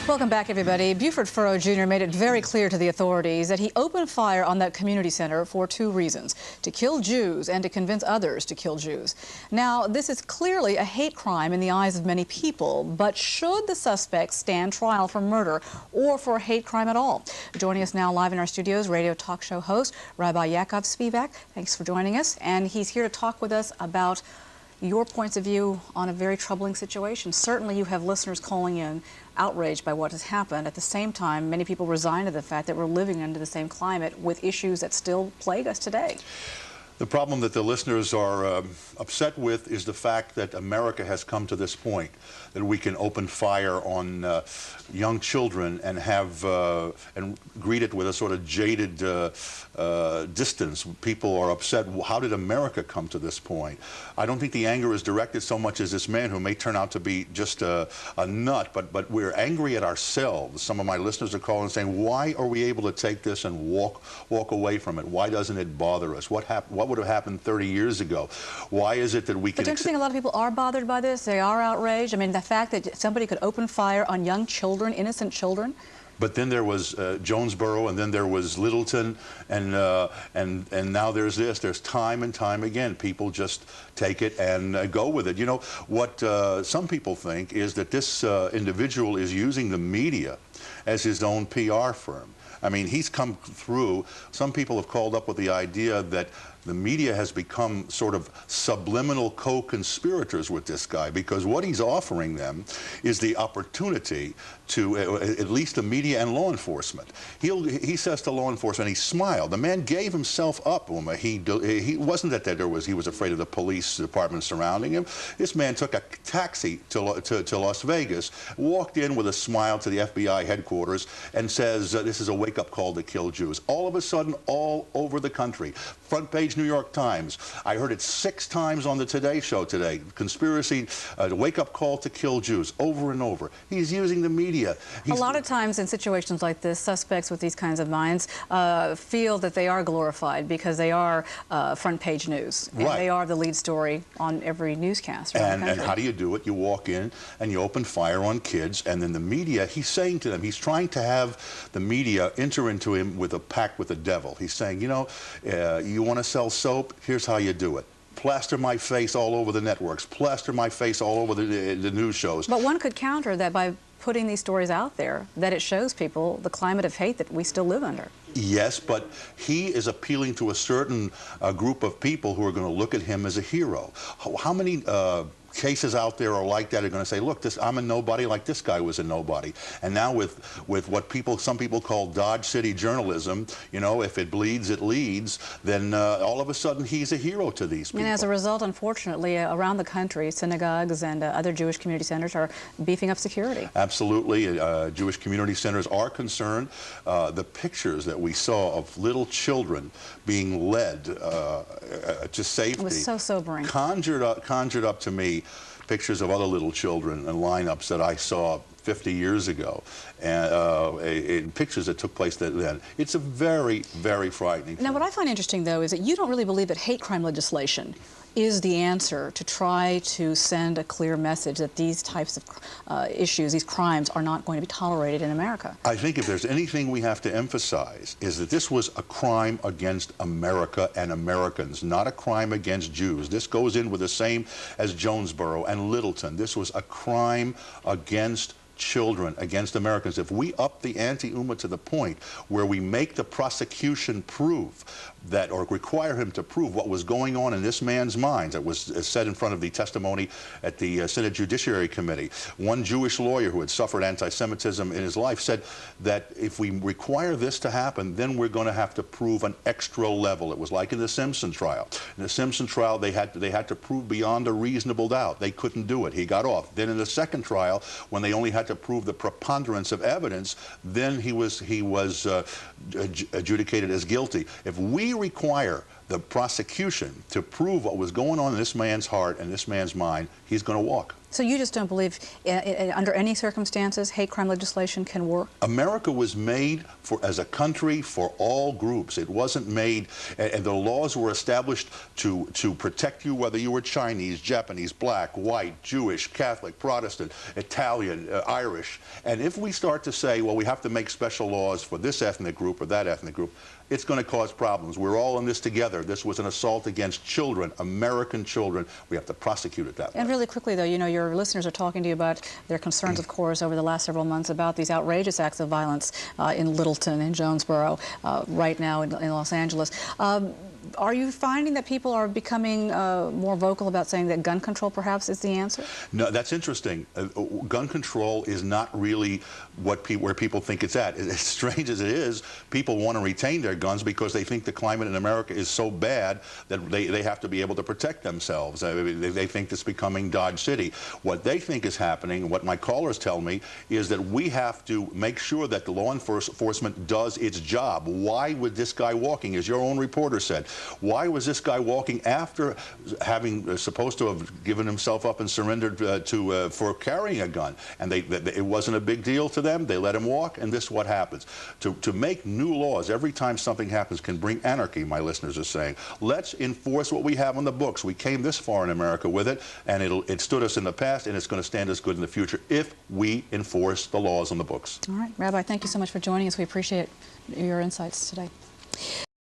Welcome back, everybody. Buford Furrow Jr. made it very clear to the authorities that he opened fire on that community center for two reasons: to kill Jews and to convince others to kill Jews. Now, this is clearly a hate crime in the eyes of many people, but should the suspect stand trial for murder or for a hate crime at all? Joining us now live in our studios, radio talk show host Rabbi Spivak. Thanks for joining us. And he's here to talk with us about your points of view on a very troubling situation. Certainly you have listeners calling in outraged by what has happened. At the same time, many people resign to the fact that we're living under the same climate with issues that still plague us today. The problem that the listeners are upset with is the fact that America has come to this point, that we can open fire on young children and have and greet it with a sort of jaded distance. People are upset. How did America come to this point? I don't think the anger is directed so much as this man who may turn out to be just a nut, but we're angry at ourselves. Some of my listeners are calling and saying, why are we able to take this and walk away from it? Why doesn't it bother us? What would have happened 30 years ago? Why is it that we can... But don't you think a lot of people are bothered by this? They are outraged? I mean, the fact that somebody could open fire on young children, innocent children? But then there was Jonesboro, and then there was Littleton, and now there's this. There's time and time again. People just take it and go with it. You know, what some people think is that this individual is using the media as his own PR firm. I mean, he's come through. Some people have called up with the idea that the media has become sort of subliminal co-conspirators with this guy, because what he's offering them is the opportunity to, at least the media and law enforcement. He says to law enforcement, he smiled. The man gave himself up. He wasn't that he was afraid of the police department surrounding him. This man took a taxi to Las Vegas, walked in with a smile to the FBI headquarters, and says, this is a wake-up call to kill Jews. All of a sudden, all over the country, front page New York Times. I heard it 6 times on the Today Show today. Conspiracy, wake-up call to kill Jews, over and over. He's using the media. A lot of times in situations like this, suspects with these kinds of minds feel that they are glorified because they are front-page news. And right. They are the lead story on every newscast around the country. And how do you do it? You walk in and you open fire on kids, and then the media, he's saying to them, he's trying to have the media enter into him with a pact with the devil. He's saying, you know, you want to sell soap? Here's how you do it. Plaster my face all over the networks. Plaster my face all over the news shows. But one could counter that by putting these stories out there, that it shows people the climate of hate that we still live under. Yes, but he is appealing to a certain group of people who are going to look at him as a hero. How many cases out there are like that are going to say, look, I'm a nobody like this guy was a nobody. And now with what some people call Dodge City journalism, you know, if it bleeds, it leads, then all of a sudden he's a hero to these people. And as a result, unfortunately, around the country, synagogues and other Jewish community centers are beefing up security. Absolutely. Jewish community centers are concerned. The pictures that we saw of little children being led to safety, it was so sobering. Conjured up to me pictures of other little children and lineups that I saw 50 years ago, and in pictures that took place then. It's a very, very frightening thing. Now, what I find interesting, though, is that you don't really believe that hate crime legislation is the answer to try to send a clear message that these types of issues, these crimes, are not going to be tolerated in America. I think if there's anything we have to emphasize is that this was a crime against America and Americans, not a crime against Jews. This goes in with the same as Jonesboro and Littleton. This was a crime against children, against Americans. If we up the ante to the point where we make the prosecution prove that, or require him to prove what was going on in this man's mind, that was said in front of the testimony at the Senate Judiciary Committee. One Jewish lawyer who had suffered anti-Semitism in his life said that if we require this to happen, then we're going to have to prove an extra level. It was like in the Simpson trial. In the Simpson trial, they had to prove beyond a reasonable doubt. They couldn't do it. He got off. Then in the second trial, when they only had to prove the preponderance of evidence, then he was adjudicated as guilty. If we require the prosecution to prove what was going on in this man's heart and this man's mind, he's going to walk. So you just don't believe, under any circumstances, hate crime legislation can work? America was made as a country for all groups. It wasn't made, and the laws were established to protect you whether you were Chinese, Japanese, black, white, Jewish, Catholic, Protestant, Italian, Irish. And if we start to say, well, we have to make special laws for this ethnic group or that ethnic group, it's going to cause problems. We're all in this together. This was an assault against children, American children. We have to prosecute it that way. And really quickly, though, you know, your listeners are talking to you about their concerns, of course, over the last several months about these outrageous acts of violence in Littleton, in Jonesboro, right now in Los Angeles. Are you finding that people are becoming more vocal about saying that gun control perhaps is the answer? No, that's interesting. Gun control is not really where people think it's at. As strange as it is, people want to retain their guns because they think the climate in America is so bad that they have to be able to protect themselves. They think it's becoming Dodge City. What they think is happening, what my callers tell me, is that we have to make sure that the law enforcement does its job. Why would this guy walking, as your own reporter said, why was this guy walking after having supposed to have given himself up and surrendered for carrying a gun? And it wasn't a big deal to them. They let him walk, and this is what happens. To make new laws every time something happens can bring anarchy, my listeners are saying. Let's enforce what we have on the books. We came this far in America with it, and it stood us in the past, and it's going to stand us good in the future if we enforce the laws on the books. All right, Rabbi, thank you so much for joining us. We appreciate your insights today.